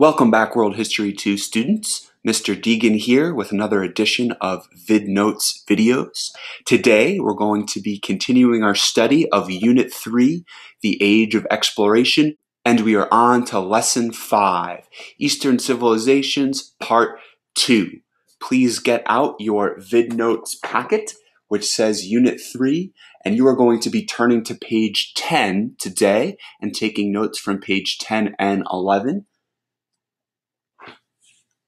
Welcome back, World History 2 students. Mr. Deegan here with another edition of VidNotes videos. Today, we're going to be continuing our study of Unit 3, The Age of Exploration, and we are on to Lesson 5, Eastern Civilizations, Part 2. Please get out your VidNotes packet, which says Unit 3, and you are going to be turning to page 10 today and taking notes from page 10 and 11.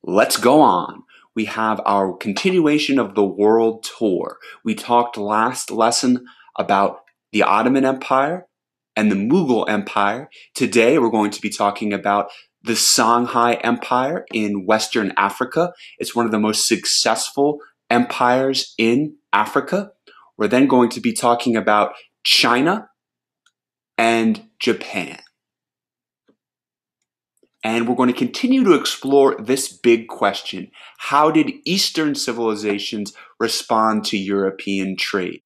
Let's go on. We have our continuation of the world tour. We talked last lesson about the Ottoman Empire and the Mughal Empire. Today we're going to be talking about the Songhai Empire in Western Africa. It's one of the most successful empires in Africa. We're then going to be talking about China and Japan. And we're going to continue to explore this big question. How did Eastern civilizations respond to European trade?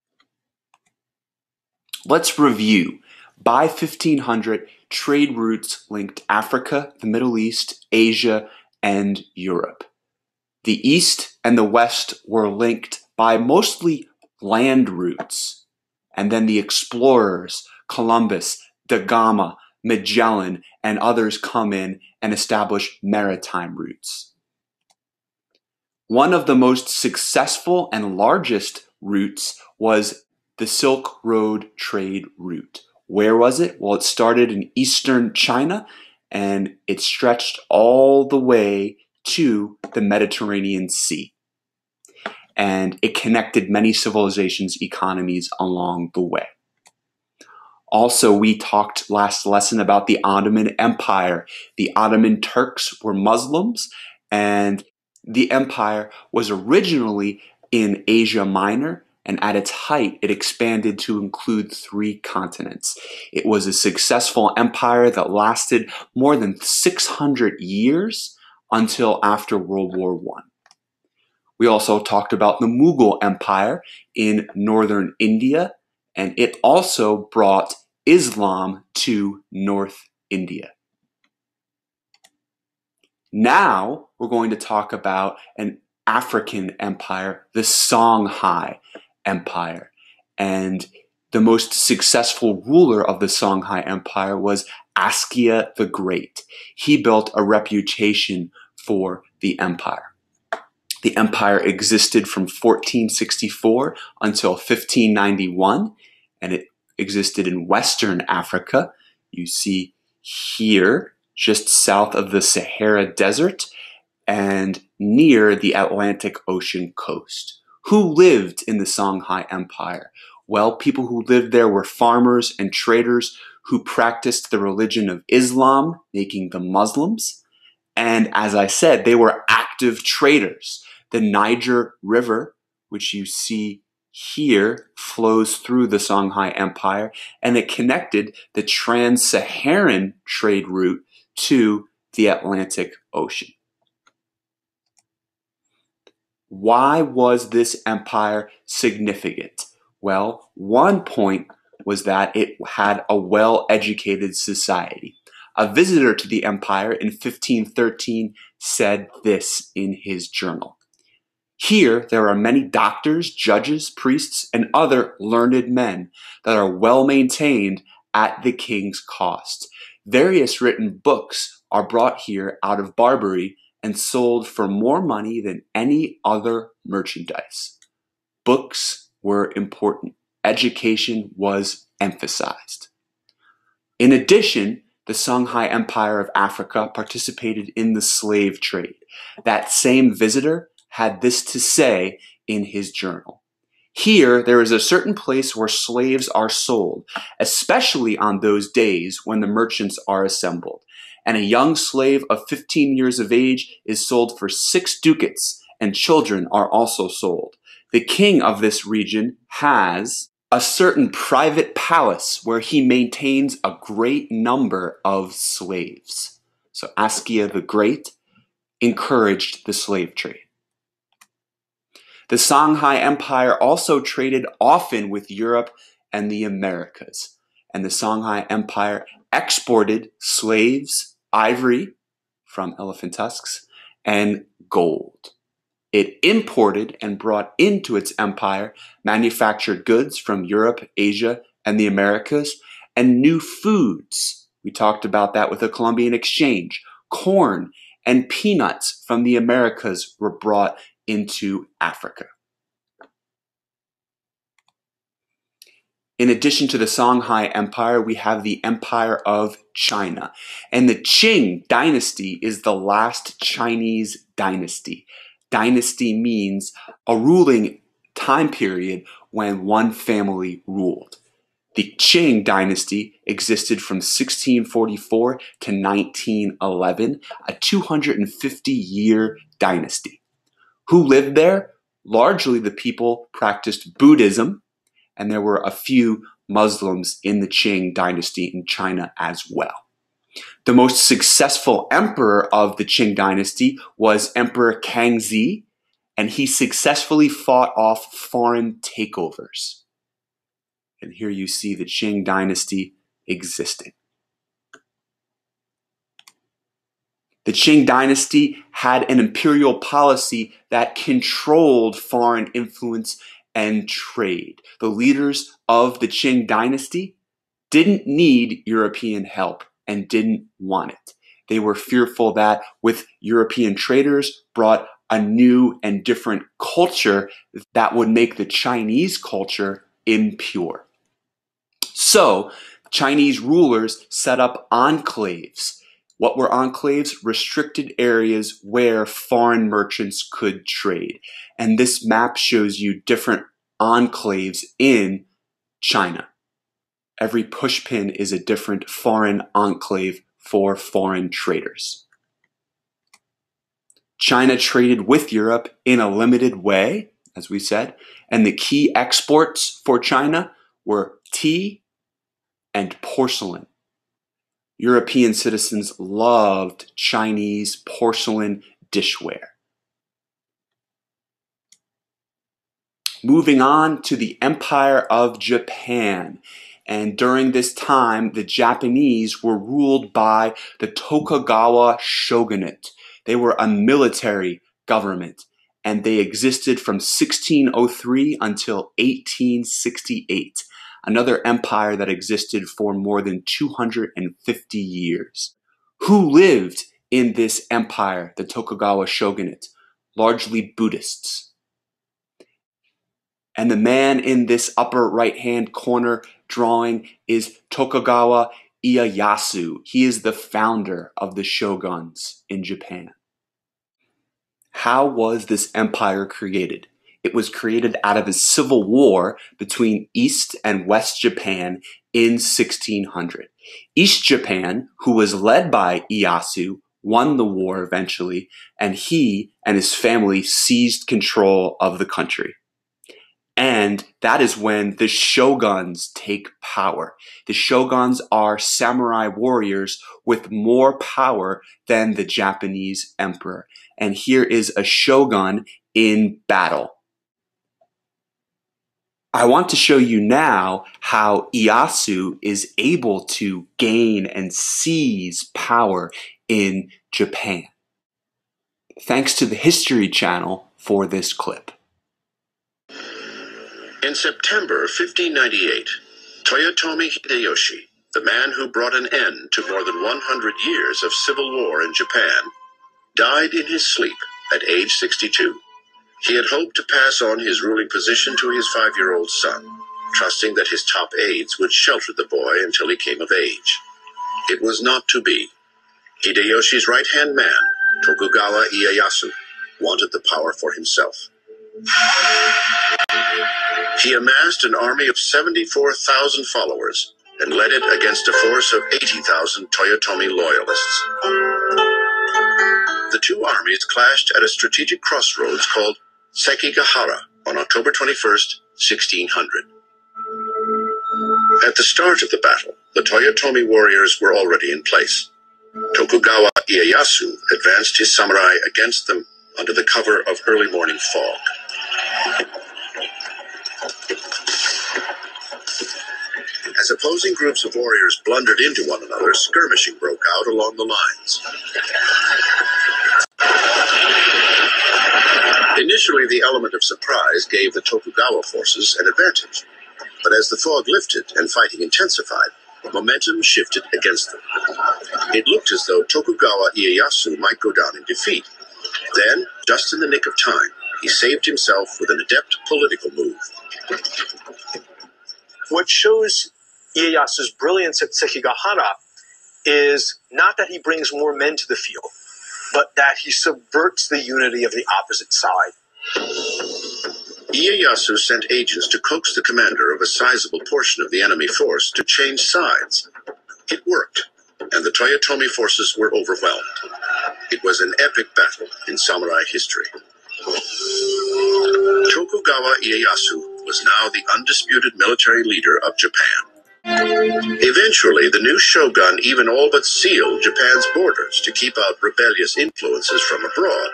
Let's review. By 1500, trade routes linked Africa, the Middle East, Asia, and Europe. The East and the West were linked by mostly land routes. And then the explorers, Columbus, da Gama, Magellan, and others come in and establish maritime routes. One of the most successful and largest routes was the Silk Road trade route. Where was it? Well, it started in eastern China and it stretched all the way to the Mediterranean Sea. And it connected many civilizations' economies along the way. Also, we talked last lesson about the Ottoman Empire. The Ottoman Turks were Muslims, and the empire was originally in Asia Minor, and at its height, it expanded to include 3 continents. It was a successful empire that lasted more than 600 years until after World War I. We also talked about the Mughal Empire in northern India, and it also brought Islam to North India. Now we're going to talk about an African empire, the Songhai Empire. And the most successful ruler of the Songhai Empire was Askia the Great. He built a reputation for the empire. The empire existed from 1464 until 1591, and it existed in Western Africa. You see here, just south of the Sahara Desert and near the Atlantic Ocean coast. Who lived in the Songhai Empire? Well, people who lived there were farmers and traders who practiced the religion of Islam, making them Muslims. And as I said, they were active traders. The Niger River, which you see here, flows through the Songhai Empire, and it connected the trans-Saharan trade route to the Atlantic Ocean. Why was this empire significant? Well, one point was that it had a well-educated society. A visitor to the empire in 1513 said this in his journal. Here, there are many doctors, judges, priests, and other learned men that are well maintained at the king's cost. Various written books are brought here out of Barbary and sold for more money than any other merchandise. Books were important. Education was emphasized. In addition, the Songhai Empire of Africa participated in the slave trade. That same visitor had this to say in his journal. Here, there is a certain place where slaves are sold, especially on those days when the merchants are assembled. And a young slave of 15 years of age is sold for 6 ducats, and children are also sold. The king of this region has a certain private palace where he maintains a great number of slaves. So Askia the Great encouraged the slave trade. The Songhai Empire also traded often with Europe and the Americas, and the Songhai Empire exported slaves, ivory, from elephant tusks, and gold. It imported and brought into its empire manufactured goods from Europe, Asia, and the Americas, and new foods. We talked about that with the Columbian Exchange. Corn and peanuts from the Americas were brought into Africa. In addition to the Songhai Empire, we have the Empire of China. And the Qing dynasty is the last Chinese dynasty. Dynasty means a ruling time period when one family ruled. The Qing dynasty existed from 1644 to 1911, a 250-year dynasty. Who lived there? Largely the people practiced Buddhism, and there were a few Muslims in the Qing dynasty in China as well. The most successful emperor of the Qing dynasty was Emperor Kangxi, and he successfully fought off foreign takeovers. And here you see the Qing dynasty existing. The Qing dynasty had an imperial policy that controlled foreign influence and trade. The leaders of the Qing dynasty didn't need European help and didn't want it. They were fearful that with European traders brought a new and different culture that would make the Chinese culture impure. So, Chinese rulers set up enclaves. What were enclaves? Restricted areas where foreign merchants could trade. And this map shows you different enclaves in China. Every pushpin is a different foreign enclave for foreign traders. China traded with Europe in a limited way, as we said, and the key exports for China were tea and porcelain. European citizens loved Chinese porcelain dishware. Moving on to the Empire of Japan. And during this time, the Japanese were ruled by the Tokugawa Shogunate. They were a military government, and they existed from 1603 until 1868. Another empire that existed for more than 250 years. Who lived in this empire, the Tokugawa Shogunate? Largely Buddhists. And the man in this upper right-hand corner drawing is Tokugawa Ieyasu. He is the founder of the shoguns in Japan. How was this empire created? It was created out of a civil war between East and West Japan in 1600. East Japan, who was led by Ieyasu, won the war eventually, and he and his family seized control of the country. And that is when the shoguns take power. The shoguns are samurai warriors with more power than the Japanese emperor. And here is a shogun in battle. I want to show you now how Ieyasu is able to gain and seize power in Japan. Thanks to the History Channel for this clip. In September 1598, Toyotomi Hideyoshi, the man who brought an end to more than 100 years of civil war in Japan, died in his sleep at age 62. He had hoped to pass on his ruling position to his 5-year-old son, trusting that his top aides would shelter the boy until he came of age. It was not to be. Hideyoshi's right-hand man, Tokugawa Ieyasu, wanted the power for himself. He amassed an army of 74,000 followers and led it against a force of 80,000 Toyotomi loyalists. The two armies clashed at a strategic crossroads called Sekigahara on October 21st, 1600. At the start of the battle, the Toyotomi warriors were already in place. Tokugawa Ieyasu advanced his samurai against them under the cover of early morning fog. As opposing groups of warriors blundered into one another, skirmishing broke out along the lines. Initially, the element of surprise gave the Tokugawa forces an advantage. But as the fog lifted and fighting intensified, momentum shifted against them. It looked as though Tokugawa Ieyasu might go down in defeat. Then, just in the nick of time, he saved himself with an adept political move. What shows Ieyasu's brilliance at Sekigahara is not that he brings more men to the field, but that he subverts the unity of the opposite side. Ieyasu sent agents to coax the commander of a sizable portion of the enemy force to change sides. It worked, and the Toyotomi forces were overwhelmed. It was an epic battle in samurai history. Tokugawa Ieyasu was now the undisputed military leader of Japan. Eventually, the new shogun even all but sealed Japan's borders to keep out rebellious influences from abroad.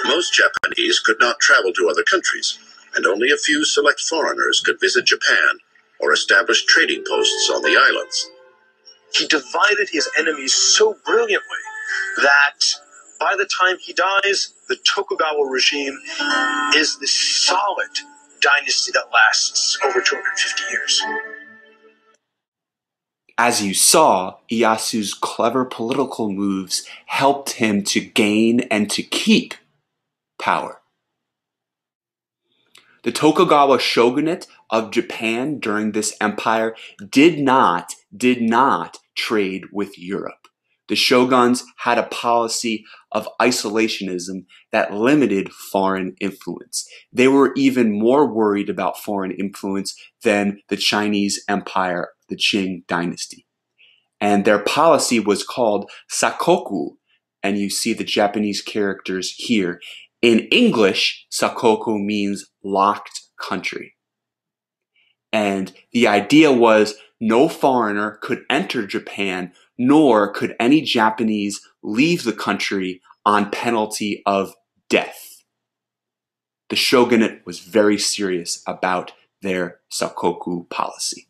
Most Japanese could not travel to other countries, and only a few select foreigners could visit Japan or establish trading posts on the islands. He divided his enemies so brilliantly that by the time he dies, the Tokugawa regime is this solid dynasty that lasts over 250 years. As you saw, Ieyasu's clever political moves helped him to gain and to keep power. The Tokugawa shogunate of Japan during this empire did not trade with Europe. The shoguns had a policy of isolationism that limited foreign influence. They were even more worried about foreign influence than the Chinese empire, the Qing dynasty. And their policy was called sakoku, and you see the Japanese characters here. In English, sakoku means locked country. And the idea was no foreigner could enter Japan, nor could any Japanese leave the country on penalty of death. The shogunate was very serious about their sakoku policy.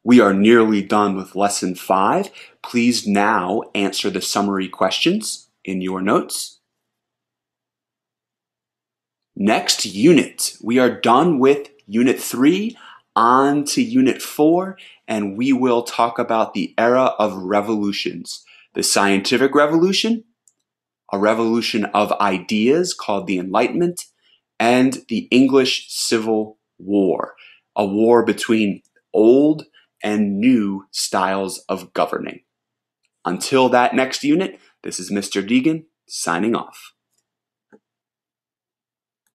We are nearly done with lesson 5. Please now answer the summary questions in your notes. Next unit, we are done with unit 3, on to unit 4, and we will talk about the era of revolutions. The scientific revolution, a revolution of ideas called the Enlightenment, and the English Civil War, a war between old and new styles of governing. Until that next unit, this is Mr. Deegan signing off.